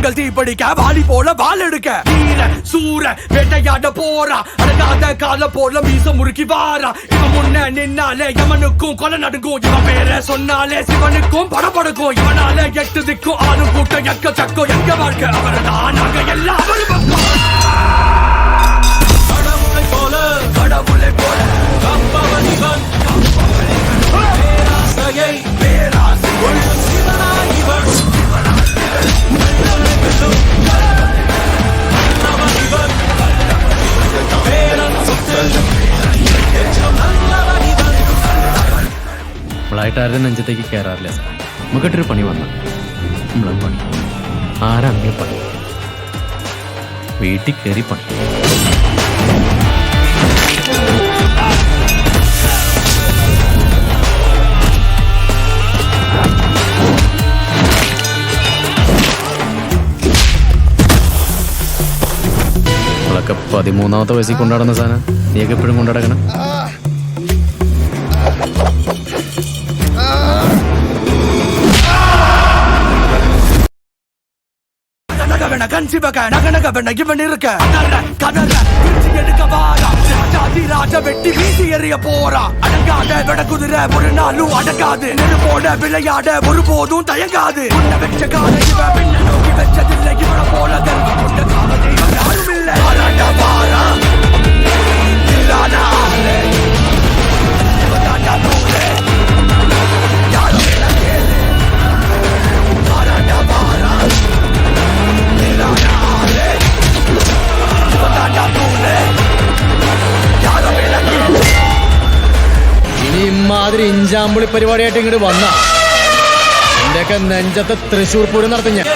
கண்கள் தீப்படிக்க வாலி போல வால் எடுக்க வீர சூர வேட்டையாட போறா அடங்காத கால போல மீச முறுக்கி வாரா இவன் முன்ன நின்னாலே யமனுக்கும் கொலை நடுங்கும் இவன் பேர சொன்னாலே சிவனுக்கும் படபடுக்கும் இவனால எட்டு திக்கும் ஆளும் கூட்டம் எக்க சக்கம் எங்க வாழ்க்கை அவர்தான் நாங்க எல்லாம் அவரு பக்கம் கடவுளை போல கம்பவன் இவன் பேராசையை பேராசை சிவனாய் இவன் നമ്മളായിട്ട് നെഞ്ചത്തേക്ക് കയറാറില്ല സാർ നമുക്കിട്ടൊരു പണി വന്ന നമ്മളെ പണി ആരാണെങ്കിലും പണി വീട്ടിൽ കയറി പണി നമ്മളൊക്കെ 13ാമത്തെ വയസ്സിൽ കൊണ്ടാടുന്ന സാധനം നീയൊക്കെ എപ്പോഴും കൊണ്ടാടക്കണം இவன் இருக்க எடுக்க வாரா ராஜ வெட்டி வீசி எறிய போறா அடங்காத விட குதிரை ஒரு நாளும் அடங்காது நெருப்போட விளையாட ஒருபோதும் தயங்காது உன்னை வச்ச கால இவன் பின்ன நோக்கி வச்சதில்லை இவனை போல கருவி கொண்ட காலத்தை யாரும் இல்லை வாரா இல்லாத ஆளு இவன் தாண்டா நூலே யாரும் இல்லை கேளு வாராண்டா வாரா இல்லாத ஆளு இவன் தாண்டா நூலே யாரும் இல்லை கேளு ഇനി ഇമാതിരി ഇഞ്ചാമ്പുളി പരിപാടിയായിട്ട് ഇങ്ങോട്ട് വന്ന എന്റെയൊക്കെ നെഞ്ചത്തെ തൃശ്ശൂർ പൂരം നടത്തും ഞാൻ